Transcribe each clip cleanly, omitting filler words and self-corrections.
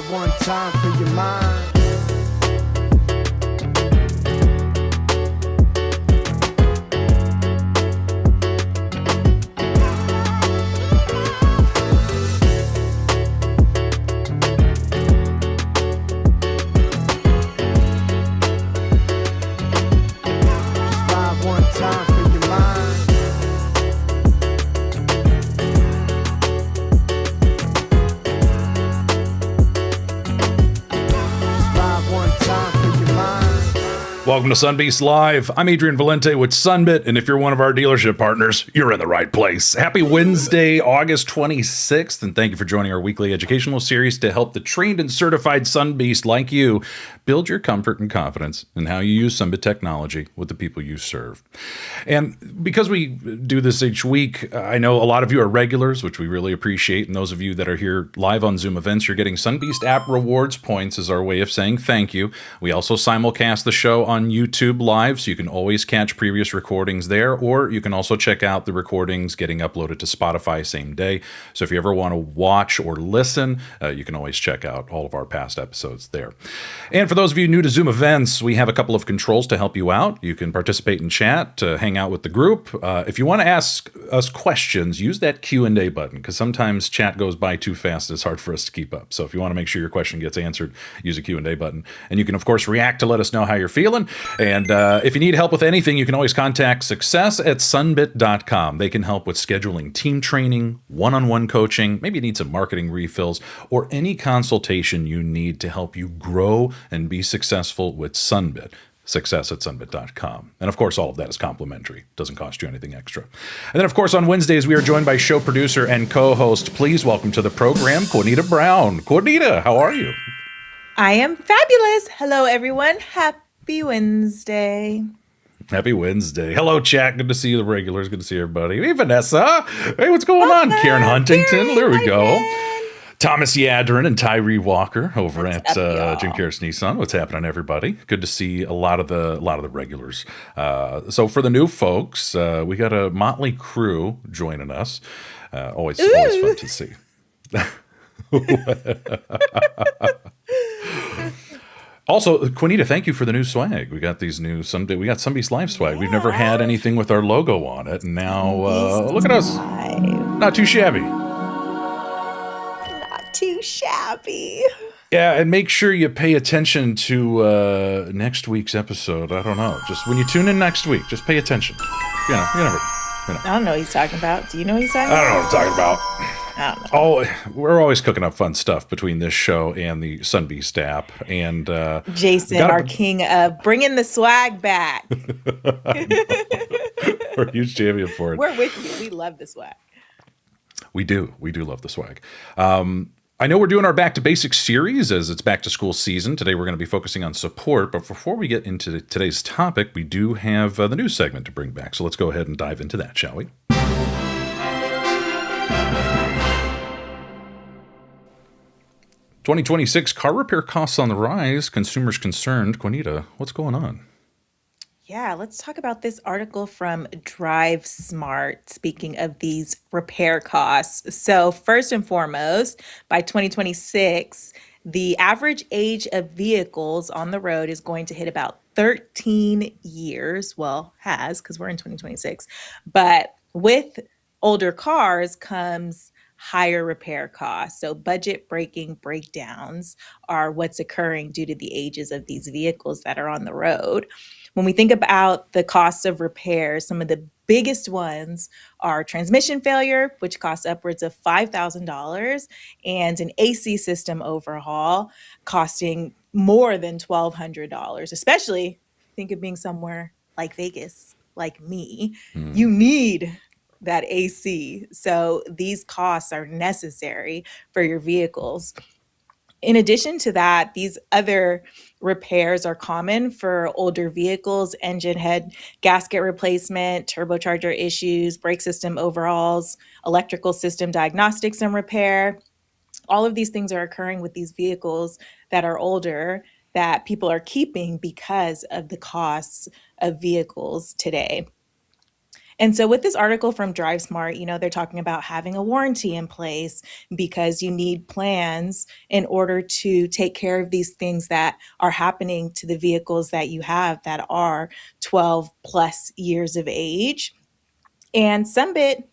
Five one time for your mind. Welcome to Sunbeat Live. I'm Adrian Valente with Sunbit, and if you're one of our dealership partners, you're in the right place. Happy Wednesday, August 26th, and thank you for joining our weekly educational series to help the trained and certified Sunbeast like you build your comfort and confidence in how you use Sunbit technology with the people you serve. And because we do this each week, I know a lot of you are regulars, which we really appreciate, and those of you that are here live on Zoom events, you're getting Sunbeast app rewards points as our way of saying thank you. We also simulcast the show on YouTube Live, so you can always catch previous recordings there, or you can also check out the recordings getting uploaded to Spotify same day. So if you ever want to watch or listen, you can always check out all of our past episodes there. And for those of you new to Zoom events, we have a couple of controls to help you out. You can participate in chat, hang out with the group. If you want to ask us questions, use that Q&A button, because sometimes chat goes by too fast. It's hard for us to keep up. So if you want to make sure your question gets answered, use a Q&A button. And you can, of course, react to let us know how you're feeling. And if you need help with anything, you can always contact success@sunbit.com. They can help with scheduling team training, one-on-one coaching, maybe you need some marketing refills, or any consultation you need to help you grow and be successful with Sunbit. Success@sunbit.com. And of course, all of that is complimentary. Doesn't cost you anything extra. And then, of course, on Wednesdays, we are joined by show producer and co-host. Please welcome to the program, Queenita Brown. Queenita, how are you? I am fabulous. Hello, everyone. Happy Wednesday. Happy Wednesday. Hello, chat. Good to see you, the regulars. Good to see everybody. Hey, Vanessa. Hey, what's going on? Karen Huntington. There we go. Thomas Yadrin and Tyree Walker over at Jim Karras Nissan. What's happening, everybody? Good to see a lot of the regulars. So for the new folks, we got a motley crew joining us. Always fun to see. Also, Queenita, thank you for the new swag. We got these new we got Sunbeast Live swag. We've never had anything with our logo on it, and now look at us. Not too shabby. Not too shabby. Yeah, and make sure you pay attention to next week's episode. I don't know. Just when you tune in next week, just pay attention. You never. I don't know what he's talking about. Do you know what he's talking about? I don't know what I'm talking about. I don't know. Oh, we're always cooking up fun stuff between this show and the Sunbeast app. And Jason, our king of bringing the swag back. We're a huge champion for it. We're with you. We love the swag. We do. We do love the swag. I know we're doing our Back to Basics series as it's back to school season. Today we're going to be focusing on support, but before we get into today's topic, we do have the news segment to bring back. So let's go ahead and dive into that, shall we? 2026 car repair costs on the rise, consumers concerned. Queenita, what's going on? Yeah, let's talk about this article from Drive Smart, speaking of these repair costs. So first and foremost, by 2026, the average age of vehicles on the road is going to hit about 13 years. Well, has, because we're in 2026. But with older cars comes higher repair costs. So budget breaking breakdowns are what's occurring due to the ages of these vehicles that are on the road. When we think about the costs of repairs, some of the biggest ones are transmission failure, which costs upwards of $5,000, and an AC system overhaul costing more than $1,200, especially think of being somewhere like Vegas, like me. You need that AC. So these costs are necessary for your vehicles. In addition to that, these other repairs are common for older vehicles: engine head gasket replacement, turbocharger issues, brake system overhauls, electrical system diagnostics and repair. All of these things are occurring with these vehicles that are older that people are keeping because of the costs of vehicles today. And so with this article from Drive Smart, they're talking about having a warranty in place because you need plans in order to take care of these things that are happening to the vehicles that you have that are 12 plus years of age. And Sunbit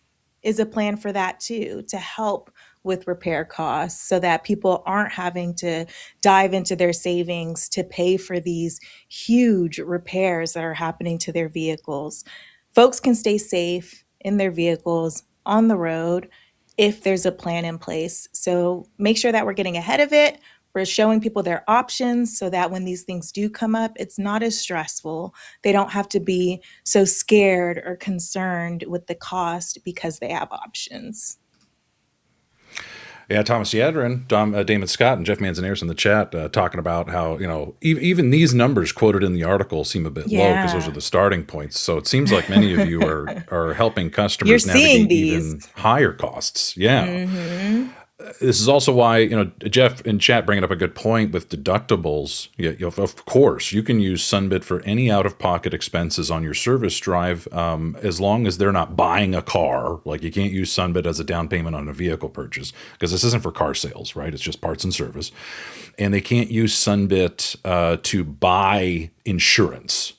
is a plan for that too, to help with repair costs so that people aren't having to dive into their savings to pay for these huge repairs that are happening to their vehicles. Folks can stay safe in their vehicles on the road if there's a plan in place. So make sure that we're getting ahead of it. We're showing people their options so that when these things do come up, it's not as stressful. They don't have to be so scared or concerned with the cost because they have options. Yeah, Thomas Yadrin, Damon Scott, and Jeff Manzanares in the chat talking about how, even these numbers quoted in the article seem a bit low because those are the starting points. So it seems like many of you are helping customers navigate even higher costs. Yeah. Mm-hmm. This is also why, Jeff in chat bringing up a good point with deductibles. Of course, you can use Sunbit for any out-of-pocket expenses on your service drive as long as they're not buying a car. Like you can't use Sunbit as a down payment on a vehicle purchase because this isn't for car sales, right? It's just parts and service. And they can't use Sunbit to buy insurance.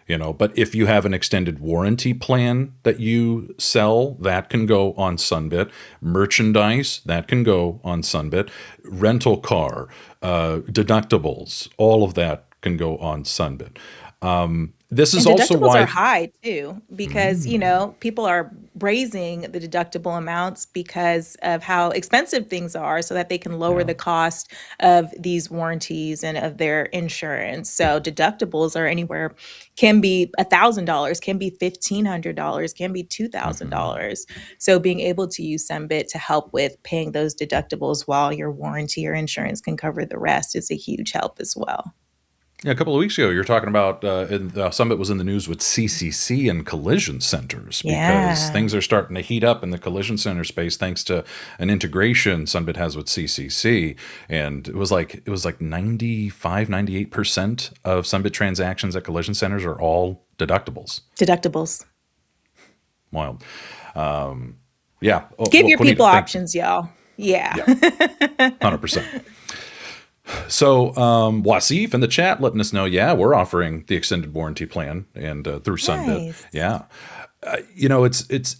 But if you have an extended warranty plan that you sell, that can go on Sunbit. Merchandise, that can go on Sunbit. Rental car, deductibles, all of that can go on Sunbit. This is also why deductibles are high too, because people are raising the deductible amounts because of how expensive things are, so that they can lower the cost of these warranties and of their insurance. So deductibles are anywhere, can be $1,000, can be $1,500, can be $2,000. So being able to use Sunbit to help with paying those deductibles while your warranty or insurance can cover the rest is a huge help as well. Yeah, a couple of weeks ago, you were talking about Sunbit was in the news with CCC and collision centers because things are starting to heat up in the collision center space thanks to an integration Sunbit has with CCC. And it was like 98% of Sunbit transactions at collision centers are all deductibles. Wild. Yeah. Give your people options, y'all. Yeah. 100%. So Wasif in the chat letting us know, we're offering the extended warranty plan and through Sunbit. Nice. Yeah. It's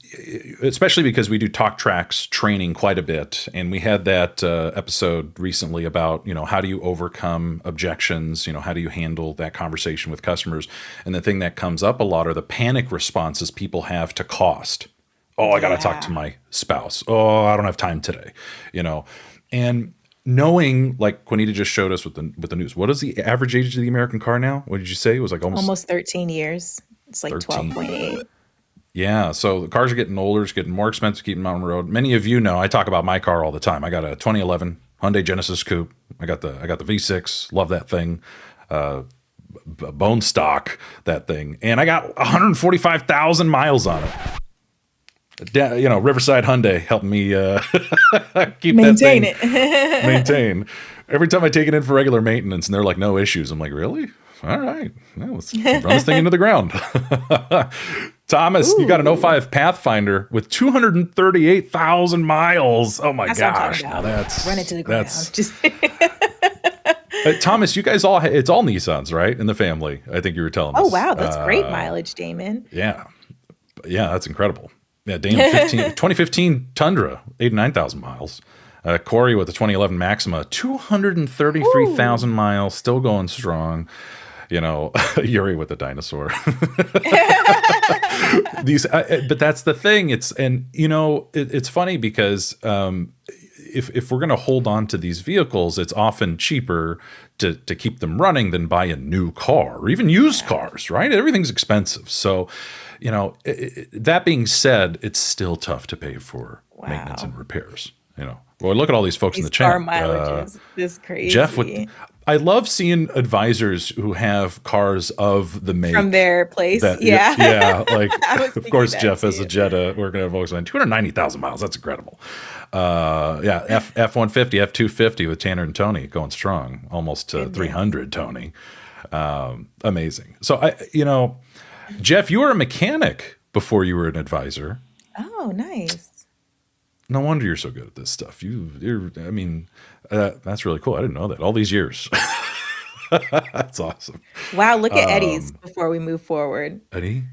especially because we do talk tracks training quite a bit. And we had that episode recently about, how do you overcome objections? How do you handle that conversation with customers? And the thing that comes up a lot are the panic responses people have to cost. Oh, I got to talk to my spouse. Oh, I don't have time today, and knowing, like Queenita just showed us with the news, what is the average age of the American car now? What did you say? It was like almost 13 years. It's like 12.8. Yeah, so the cars are getting older. It's getting more expensive keeping them on the road. Many of you know I talk about my car all the time. I got a 2011 Hyundai Genesis Coupe. I got the V6. Love that thing. Bone stock, that thing, and I got 145,000 miles on it. Riverside Hyundai helping me keep maintain that thing. Maintain. Every time I take it in for regular maintenance and they're like, no issues. I'm like, really? All right. Well, let's run this thing into the ground. Thomas, you got an '05 Pathfinder with 238,000 miles. Oh my gosh. Now that's run it to the ground. Just Thomas, you guys it's all Nissans, right? In the family. I think you were telling us. Oh, wow. That's great mileage, Damon. Yeah. Yeah, that's incredible. Yeah, Damon, 2015 Tundra, 89,000 miles. Corey with the 2011 Maxima, 233,000 miles, still going strong. Yuri with the dinosaur. But that's the thing. It's funny because if we're going to hold on to these vehicles, it's often cheaper to keep them running than buy a new car or even used cars, right? Everything's expensive. So, that being said, it's still tough to pay for maintenance and repairs. Well, look at all these folks in the chat. Car mileages, this crazy. Jeff, I love seeing advisors who have cars of the make from their place. Like of course, Jeff has a Jetta working at Volkswagen, 290,000 miles. That's incredible. F-150, F-250 with Tanner and Tony going strong, almost to 300. Tony, amazing. So Jeff, you were a mechanic before you were an advisor. Oh, nice. No wonder you're so good at this stuff. I mean, that's really cool. I didn't know that all these years. That's awesome. Wow, look at Eddie's before we move forward. Eddie,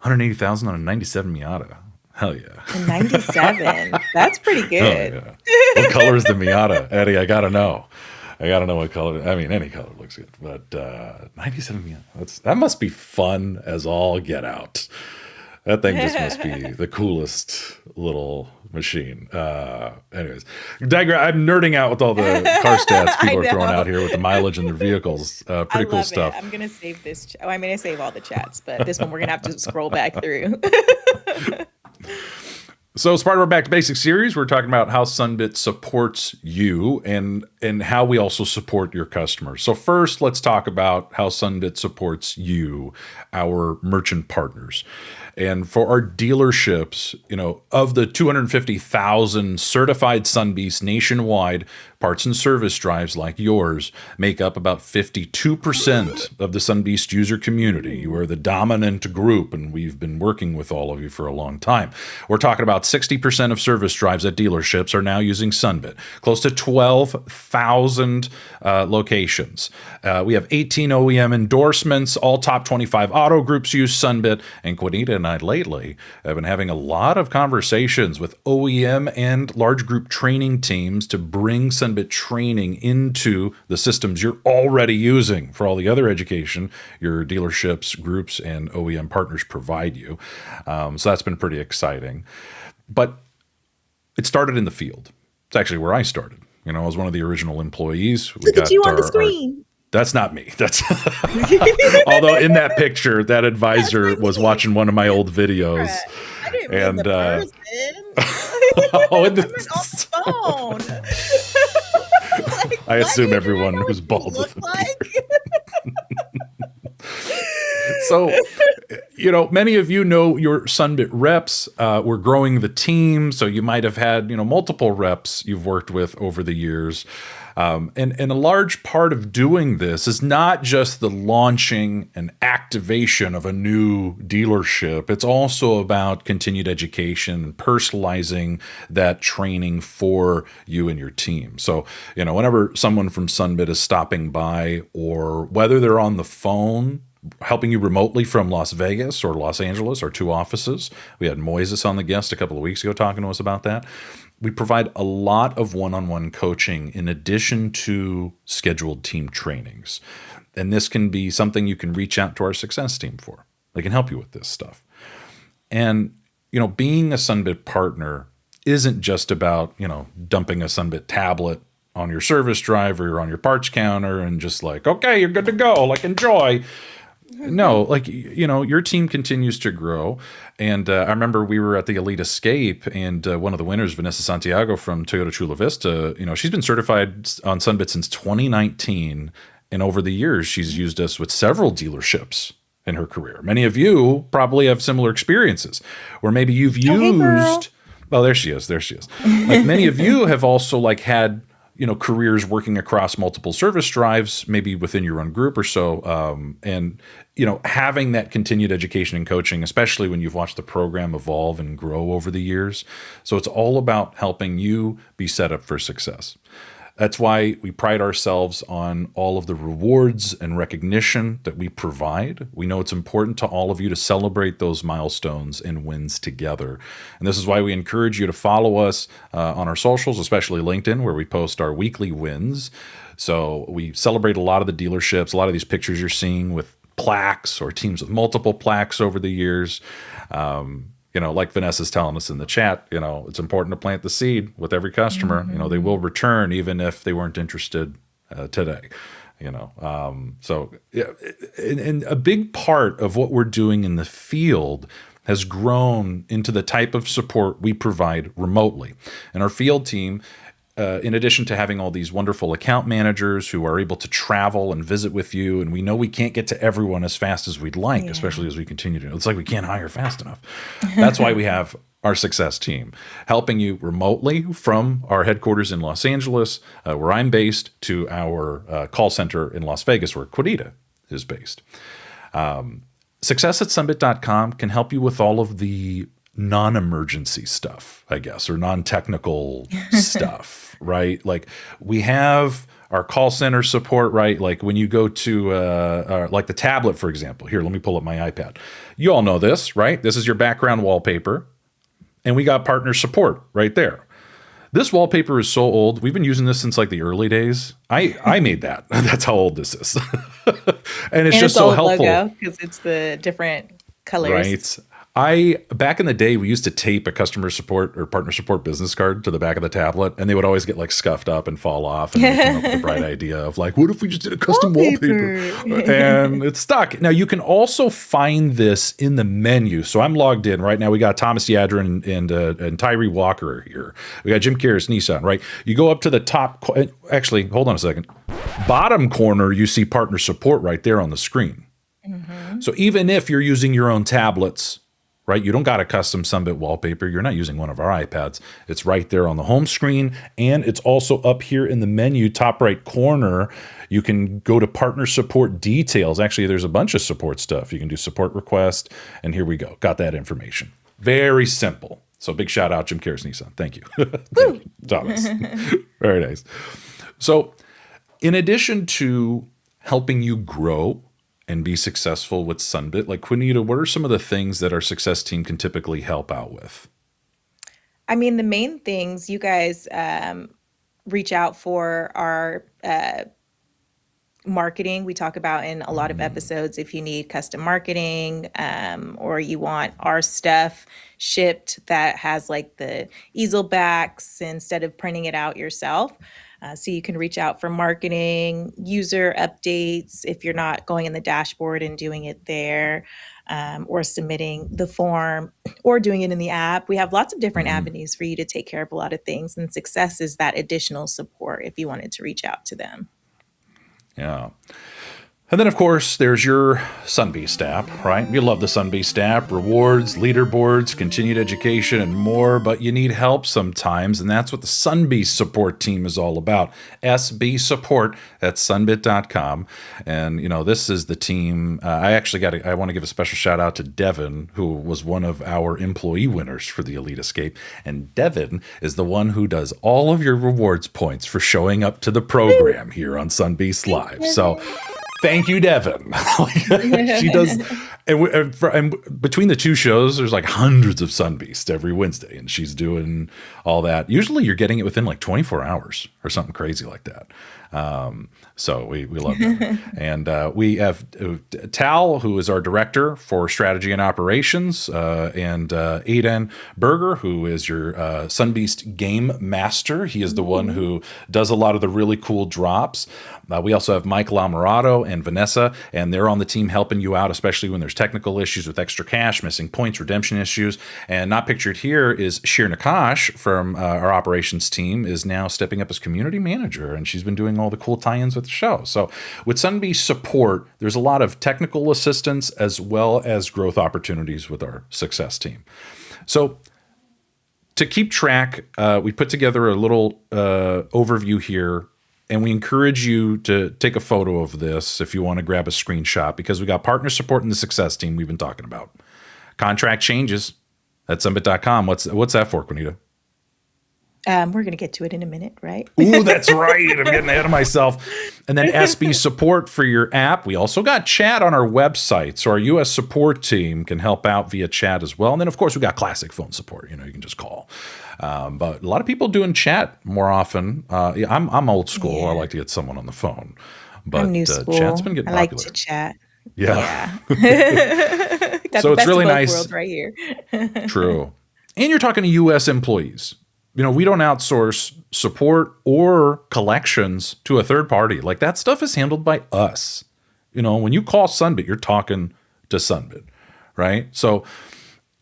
180,000 on a 97 Miata. Hell yeah. A 97. That's pretty Oh good. yeah. What color is the Miata, Eddie? I gotta know. I gotta know what color. I mean, any color looks good, but 97 Miata. That must be fun as all get out. That thing just must be the coolest little machine. Anyways, I'm nerding out with all the car stats people are throwing out here with the mileage in their vehicles. I Pretty cool love stuff. it. I'm gonna save this. I'm gonna save all the chats, but this one we're gonna have to scroll back through. So as part of our Back to Basics series, we're talking about how Sunbit supports you and how we also support your customers. So first, let's talk about how Sunbit supports you, our merchant partners. And for our dealerships, of the 250,000 certified Sunbeasts nationwide, parts and service drives like yours make up about 52% of the Sunbeast user community. You are the dominant group, and we've been working with all of you for a long time. We're talking about 60% of service drives at dealerships are now using Sunbit. Close to 12,000 locations. We have 18 OEM endorsements. All top 25 auto groups use Sunbit, and Queenita and I lately have been having a lot of conversations with OEM and large group training teams to bring Sunbit training into the systems you're already using for all the other education your dealerships, groups, and OEM partners provide you. So that's been pretty exciting. But it started in the field. It's actually where I started. I was one of the original employees. Look at you on the screen. That's not me. That's although in that picture, that advisor was watching one of my old videos. I didn't mean the person. Oh, I'm on the phone. I assume everyone who's bald look like. So, many of you know your Sunbit reps. We're growing the team, so you might have had multiple reps you've worked with over the years. And a large part of doing this is not just the launching and activation of a new dealership. It's also about continued education and personalizing that training for you and your team. So, whenever someone from Sunbit is stopping by, or whether they're on the phone, helping you remotely from Las Vegas or Los Angeles, our two offices. We had Moises on the guest a couple of weeks ago talking to us about that. We provide a lot of one-on-one coaching in addition to scheduled team trainings. And this can be something you can reach out to our success team for. They can help you with this stuff. And, being a Sunbit partner isn't just about, dumping a Sunbit tablet on your service drive or on your parts counter and just like, okay, you're good to go, like enjoy. No, your team continues to grow. And I remember we were at the Elite Escape, and one of the winners, Vanessa Santiago from Toyota Chula Vista, she's been certified on Sunbit since 2019. And over the years, she's used us with several dealerships in her career. Many of you probably have similar experiences where maybe you've used, oh, there she is. Like many of you have also had careers working across multiple service drives, maybe within your own group or so. And, having that continued education and coaching, especially when you've watched the program evolve and grow over the years. So it's all about helping you be set up for success. That's why we pride ourselves on all of the rewards and recognition that we provide. We know it's important to all of you to celebrate those milestones and wins together. And this is why we encourage you to follow us on our socials, especially LinkedIn, where we post our weekly wins. So we celebrate a lot of the dealerships, a lot of these pictures you're seeing with plaques or teams with multiple plaques over the years. Like Vanessa's telling us in the chat, it's important to plant the seed with every customer. Mm-hmm. They will return even if they weren't interested today. So yeah, and a big part of what we're doing in the field has grown into the type of support we provide remotely. And our field team, in addition to having all these wonderful account managers who are able to travel and visit with you, and we know we can't get to everyone as fast as we'd like, especially as we continue to. It's like we can't hire fast enough. That's why we have our success team helping you remotely from our headquarters in Los Angeles, where I'm based, to our call center in Las Vegas, where Queenita is based. Success at Sunbit.com can help you with all of the non-emergency stuff, I guess, or non-technical stuff, right? Like we have our call center support, right? Like when you go to like the tablet, for example. Here, let me pull up my iPad. You all know this, right? This is your background wallpaper. And we got partner support right there. This wallpaper is so old. We've been using this since like the early days. I made that. That's how old this is. And it's just so helpful because it's the different colors. right? Back in the day, we used to tape a customer support or partner support business card to the back of the tablet, and they would always get like scuffed up and fall off. And we came up with the bright idea of like, what if we just did a custom wallpaper? And it's stuck. Now you can also find this in the menu. So I'm logged in right now. We got Thomas Adrian and Tyree Walker here. We got Jim Karras, Nissan, right? You go up to the top. Actually, hold on a second. Bottom corner, you see partner support right there on the screen. So even if you're using your own tablets, right? You don't got a custom Sunbit wallpaper. You're not using one of our iPads. It's right there on the home screen. And it's also up here in the menu, top right corner. You can go to partner support details. Actually, there's a bunch of support stuff. You can do support request. And here we go. Got that information. Very simple. So big shout out, Jim Karras Nissan. Thank you. Thank you, Thomas. Very nice. So in addition to helping you grow and be successful with Sunbit, like Queenita, what are some of the things that our success team can typically help out with? I mean, the main things you guys reach out for are marketing. We talk about in a lot of episodes if you need custom marketing or you want our stuff shipped that has like the easel backs instead of printing it out yourself. So you can reach out for marketing, user updates if you're not going in the dashboard and doing it there, or submitting the form or doing it in the app. We have lots of different avenues for you to take care of a lot of things. And success is that additional support if you wanted to reach out to them. Yeah. And then, of course, there's your Sunbeast app, right? You love the Sunbeast app, rewards, leaderboards, continued education, and more, but you need help sometimes, and that's what the Sunbeast support team is all about. SB support at sunbit.com. And, you know, this is the team. I want to give a special shout out to Devin, who was one of our employee winners for the Elite Escape. And Devin is the one who does all of your rewards points for showing up to the program here on Sunbeast Live. So thank you, Devin. She does, and between the two shows, there's like hundreds of Sunbeast every Wednesday, and she's doing all that. Usually, you're getting it within like 24 hours or something crazy like that. So we love that. And we have Tal, who is our director for strategy and operations, and Adrian Berger, who is your Sunbeast game master. He is the one who does a lot of the really cool drops. We also have Mike Lamorado and Vanessa, and they're on the team helping you out, especially when there's technical issues with extra cash, missing points, redemption issues. And not pictured here is Shir Nakash from our operations team is now stepping up as community manager, and she's been doing all the cool tie-ins with the show. So with Sunbeast support, there's a lot of technical assistance as well as growth opportunities with our success team. So to keep track, we put together a little overview here, and we encourage you to take a photo of this if you want to grab a screenshot, because we got partner support in the success team we've been talking about. Contract changes at sunbit.com. What's that for, Queenita? We're going to get to it in a minute, right? Ooh, that's right. I'm getting ahead of myself. And then SB support for your app. We also got chat on our website, so our U.S. support team can help out via chat as well. And then, of course, we got classic phone support. You know, you can just call. But a lot of people doing chat more often. I'm old school. Yeah. I like to get someone on the phone. But I'm new school. chat's been getting I like popular. to chat. Yeah. Got So the it's best really of both nice. worlds right here. True. And you're talking to U.S. employees. You know, we don't outsource support or collections to a third party. Like, that stuff is handled by us. You know, when you call Sunbit, you're talking to Sunbit, right? So,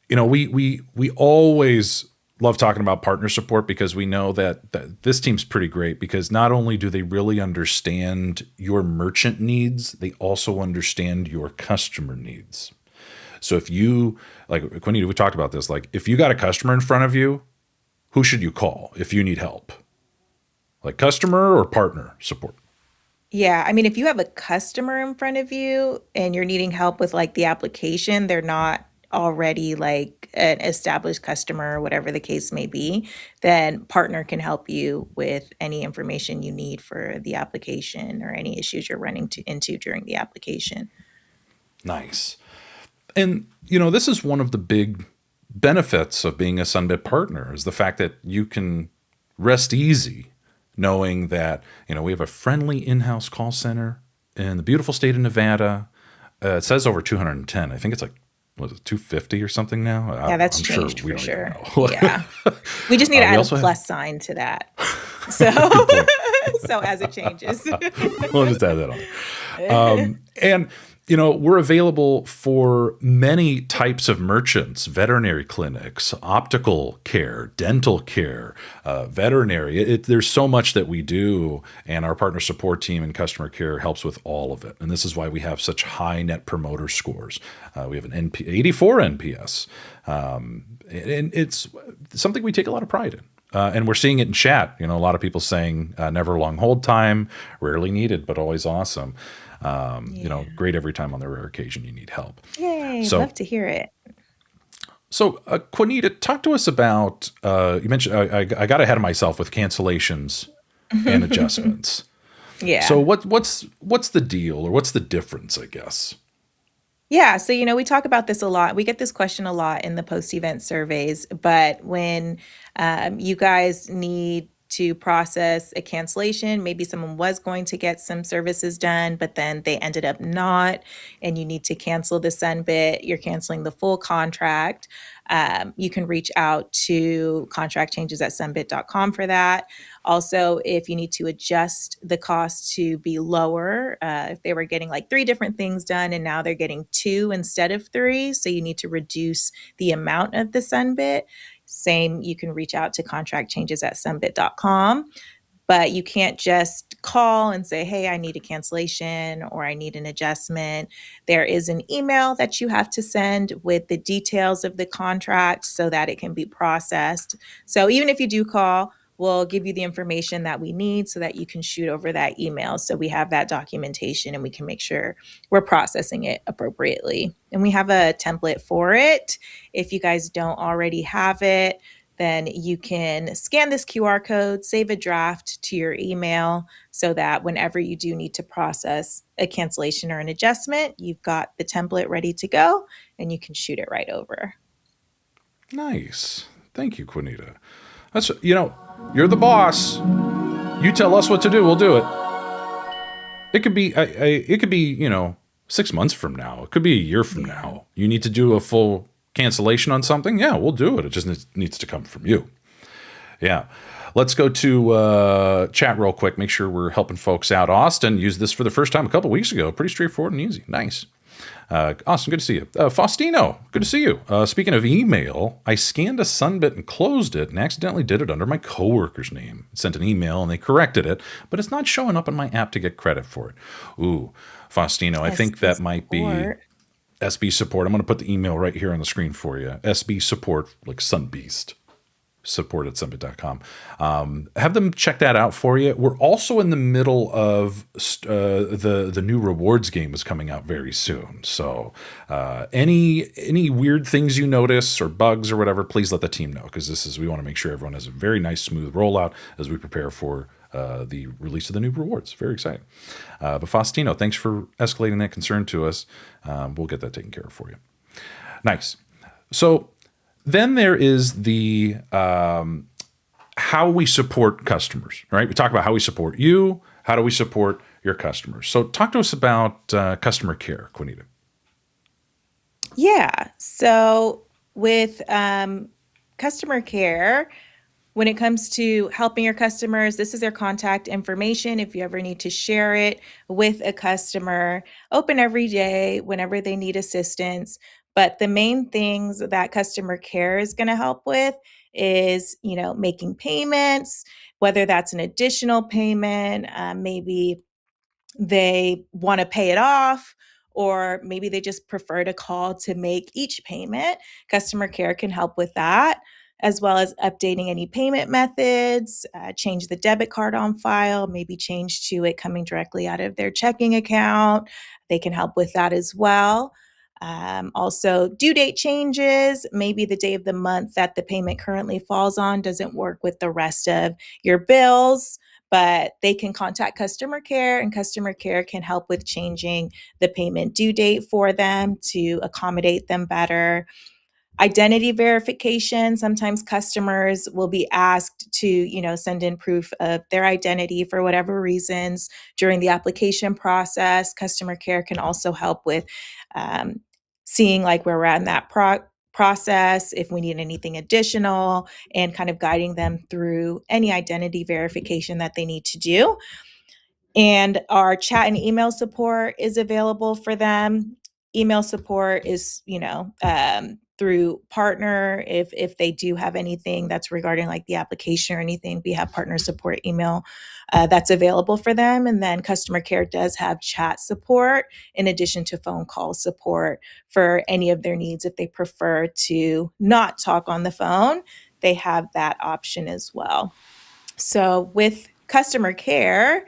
you know, we always love talking about partner support, because we know that this team's pretty great, because not only do they really understand your merchant needs, they also understand your customer needs. So if you, like Queenita, we talked about this, like if you got a customer in front of you, who should you call if you need help? Like customer or partner support? Yeah, I mean, if you have a customer in front of you and you're needing help with like the application, they're not already like an established customer or whatever the case may be, then partner can help you with any information you need for the application or any issues you're into during the application. Nice. And this is one of the big benefits of being a Sunbit partner is the fact that you can rest easy knowing that we have a friendly in-house call center in the beautiful state of Nevada. It says over 210. I think it's like, was it 250 or something now? Yeah, that's I'm sure changed we for don't even sure. know. Yeah. We just need to We add a also have plus sign to that. So good point. so as it changes. We'll just add that on. And we're available for many types of merchants: veterinary clinics, optical care, dental care, veterinary. There's so much that we do, and our partner support team and customer care helps with all of it. And this is why we have such high net promoter scores. We have an 84 NPS, and it's something we take a lot of pride in. And we're seeing it in chat. A lot of people saying never long hold time, rarely needed, but always awesome. Yeah. Great every time on the rare occasion you need help. Yay, So, love to hear it. Queenita, talk to us about. You mentioned I got ahead of myself with cancellations and adjustments. Yeah. So what's the deal, or what's the difference? I guess. Yeah, so we talk about this a lot. We get this question a lot in the post-event surveys, but when you guys need to process a cancellation, maybe someone was going to get some services done, but then they ended up not, and you need to cancel the Sunbit, you're canceling the full contract. You can reach out to contractchanges@sunbit.com for that. Also, if you need to adjust the cost to be lower, if they were getting like three different things done and now they're getting two instead of three, so you need to reduce the amount of the Sunbit. Same, you can reach out to contractchanges@sunbit.com, but you can't just call and say, hey, I need a cancellation or I need an adjustment. There is an email that you have to send with the details of the contract so that it can be processed. So even if you do call, we'll give you the information that we need so that you can shoot over that email. So we have that documentation and we can make sure we're processing it appropriately. And we have a template for it. If you guys don't already have it, then you can scan this QR code, save a draft to your email so that whenever you do need to process a cancellation or an adjustment, you've got the template ready to go and you can shoot it right over. Nice. Thank you, Queenita. That's you're the boss. You tell us what to do, we'll do it. It could be it could be 6 months from now. It could be a year from now. You need to do a full cancellation on something. Yeah, we'll do it. It just needs to come from you. Yeah. Let's go to chat real quick. Make sure we're helping folks out. Austin used this for the first time a couple weeks ago. Pretty straightforward and easy. Nice. Austin, good to see you. Faustino, good to see you. Speaking of email, I scanned a Sunbit and closed it and accidentally did it under my coworker's name. Sent an email and they corrected it, but it's not showing up in my app to get credit for it. Ooh, Faustino, I think that might be Support. SB support. I'm going to put the email right here on the screen for you. SB support, like Sunbeast. Support at sunbit.com. Have them check that out for you. We're also in the middle of the new rewards game is coming out very soon. So any weird things you notice or bugs or whatever, please let the team know, because we want to make sure everyone has a very nice smooth rollout as we prepare for the release of the new rewards. Very exciting. But Faustino, thanks for escalating that concern to us. We'll get that taken care of for you. Nice. So then there is the how we support customers, right? We talk about how we support you. How do we support your customers? So talk to us about customer care, Queenita. Yeah. So with customer care, when it comes to helping your customers, this is their contact information. If you ever need to share it with a customer, open every day whenever they need assistance. But the main things that customer care is going to help with is, making payments, whether that's an additional payment, maybe they want to pay it off, or maybe they just prefer to call to make each payment. Customer care can help with that. as well as updating any payment methods, change the debit card on file, maybe change to it coming directly out of their checking account. They can help with that as well. Also, due date changes, maybe the day of the month that the payment currently falls on doesn't work with the rest of your bills, but they can contact customer care, and customer care can help with changing the payment due date for them to accommodate them better. Identity verification. Sometimes customers will be asked to, send in proof of their identity for whatever reasons during the application process. Customer care can also help with seeing like where we're at in that process, if we need anything additional, and kind of guiding them through any identity verification that they need to do. And our chat and email support is available for them. Email support is, through partner. If they do have anything that's regarding like the application or anything, we have partner support email that's available for them. And then customer care does have chat support in addition to phone call support for any of their needs. If they prefer to not talk on the phone, they have that option as well. So with customer care,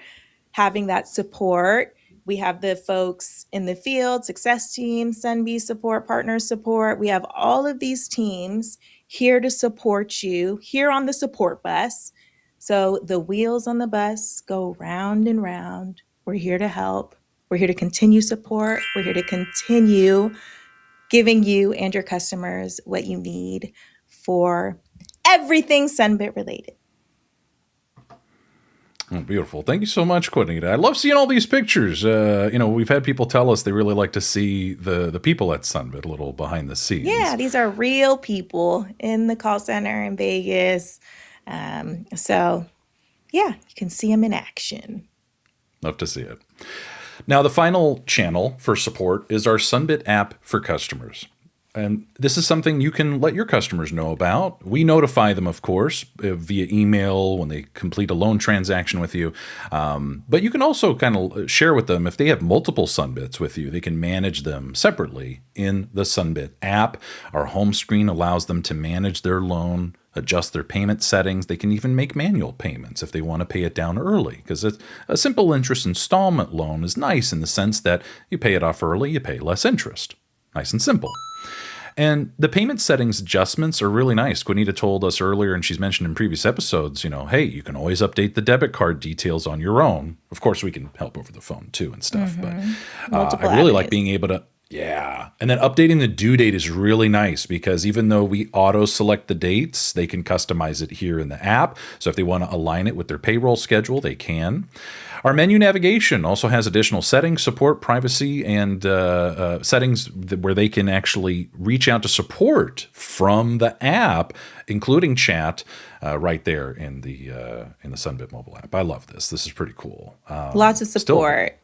having that support, we have the folks in the field, success team, Sunbit support, partner support. We have all of these teams here to support you here on the support bus. So the wheels on the bus go round and round. We're here to help. We're here to continue support. We're here to continue giving you and your customers what you need for everything Sunbit related. Oh, beautiful. Thank you so much, Queenita. I love seeing all these pictures. We've had people tell us they really like to see the people at Sunbit, a little behind the scenes. Yeah, these are real people in the call center in Vegas. So, you can see them in action. Love to see it. Now, the final channel for support is our Sunbit app for customers. And this is something you can let your customers know about. We notify them, of course, via email when they complete a loan transaction with you. But you can also kind of share with them if they have multiple Sunbits with you. They can manage them separately in the Sunbit app. Our home screen allows them to manage their loan, adjust their payment settings. They can even make manual payments if they want to pay it down early, because a simple interest installment loan is nice in the sense that you pay it off early, you pay less interest. Nice and simple. And the payment settings adjustments are really nice. Queenita told us earlier, and she's mentioned in previous episodes, hey, you can always update the debit card details on your own. Of course, we can help over the phone too and stuff. But I really like being able to, And then updating the due date is really nice because even though we auto-select the dates, they can customize it here in the app. So if they want to align it with their payroll schedule, they can. Our menu navigation also has additional settings, support, privacy, and settings where they can actually reach out to support from the app, including chat, right there in the Sunbit mobile app. I love this. This is pretty cool. Lots of support.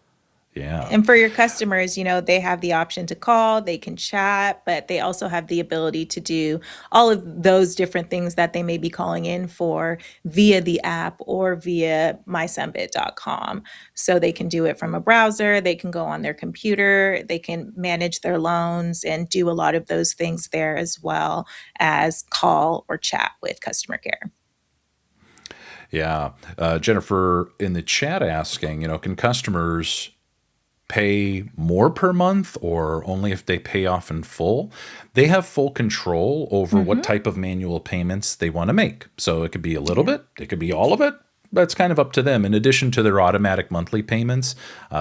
Yeah. And for your customers, they have the option to call, they can chat, but they also have the ability to do all of those different things that they may be calling in for via the app or via mysunbit.com. So they can do it from a browser, they can go on their computer, they can manage their loans and do a lot of those things there as well as call or chat with customer care. Yeah. Jennifer in the chat asking, can customers pay more per month or only if they pay off in full? They have full control over what type of manual payments they want to make. So it could be a little bit, it could be all of it. That's kind of up to them. In addition to their automatic monthly payments,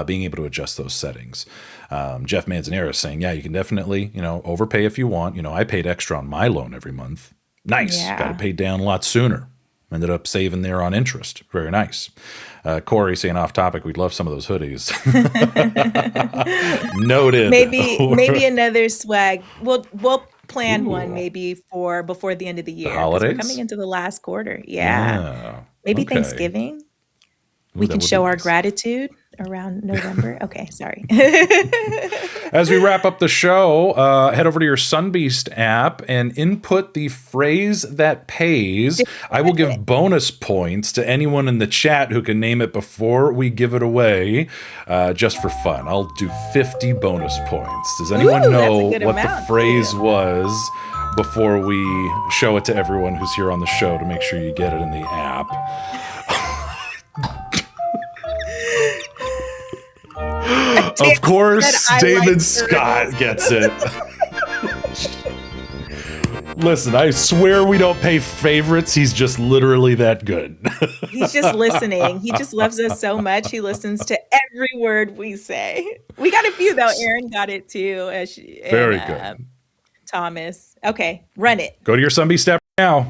being able to adjust those settings. Jeff Manzanera is saying, you can definitely, overpay if you want. I paid extra on my loan every month. Nice. Yeah. Got to pay down a lot sooner. Ended up saving there on interest. Very nice. Corey saying off topic, we'd love some of those hoodies. Noted. Maybe another swag. We'll plan one maybe for before the end of the year. The holidays? We're coming into the last quarter. Yeah. Maybe okay. Thanksgiving. We can show our gratitude around November. Okay, sorry. As we wrap up the show, head over to your Sunbeast app and input the phrase that pays. I will give bonus points to anyone in the chat who can name it before we give it away, just for fun. I'll do 50 bonus points. Does anyone know what the phrase was before we show it to everyone who's here on the show to make sure you get it in the app. Of course, David Scott gets it. Listen, I swear we don't pay favorites. He's just literally that good. He's just listening. He just loves us so much. He listens to every word we say. We got a few, though. Erin got it, too. Very good. Thomas. Okay, run it. Go to your Sunbeat step now.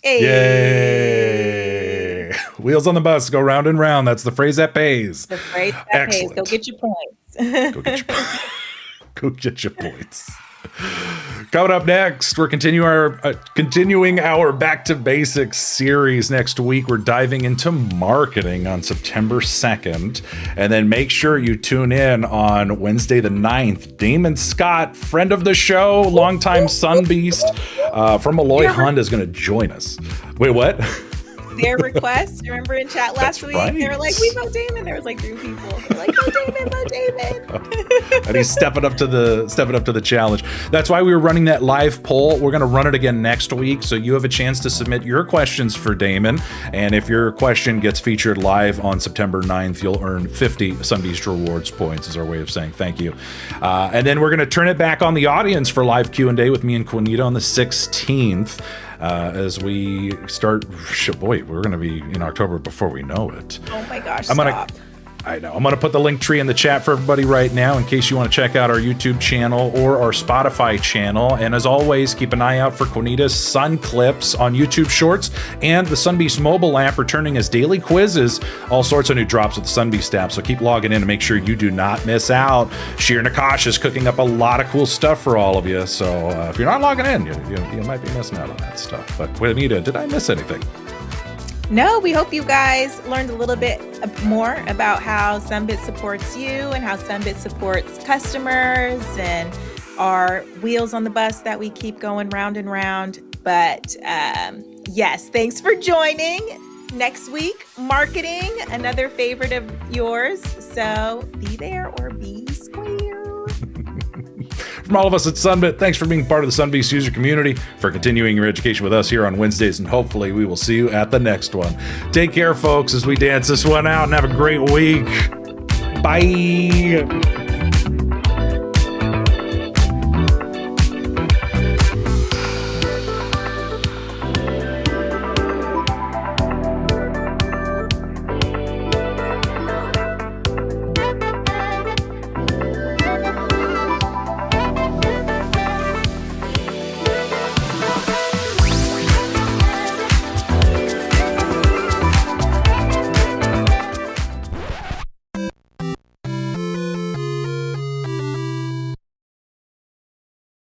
Hey. Yay! Wheels on the bus go round and round. That's the phrase that pays. The phrase that Excellent. pays. Go get your points. Go get your points. Coming up next, we're continuing our Back to Basics series. Next week, we're diving into marketing on September 2nd. And then make sure you tune in on Wednesday the 9th. Damon Scott, friend of the show, longtime Sunbeast from Malloy Honda, is going to join us. Wait, what? Their request, remember in chat last week? Right. They were like, we vote Damon. There was like 3 people. They're like, vote Damon, vote Damon. And he's stepping up to the challenge. That's why we were running that live poll. We're going to run it again next week, so you have a chance to submit your questions for Damon. And if your question gets featured live on September 9th, you'll earn 50 Sunbeast Rewards points, is our way of saying thank you. And then we're going to turn it back on the audience for live Q&A with me and Queenita on the 16th. As we start, boy, we're going to be in October before we know it. Oh my gosh, stop. I know. I'm going to put the link tree in the chat for everybody right now in case you want to check out our YouTube channel or our Spotify channel. And as always, keep an eye out for Queenita's Sun Clips on YouTube Shorts and the Sunbeast mobile app returning as daily quizzes. All sorts of new drops with the Sunbeast app. So keep logging in to make sure you do not miss out. Sheer Nakash is cooking up a lot of cool stuff for all of you. So if you're not logging in, you might be missing out on that stuff. But Queenita, did I miss anything? No, we hope you guys learned a little bit more about how Sunbit supports you and how Sunbit supports customers and our wheels on the bus that we keep going round and round. But yes, thanks for joining. Next week, marketing, another favorite of yours. So be there or be square. From all of us at Sunbit, thanks for being part of the Sunbeast user community, for continuing your education with us here on Wednesdays, and hopefully we will see you at the next one. Take care, folks, as we dance this one out, and have a great week. Bye.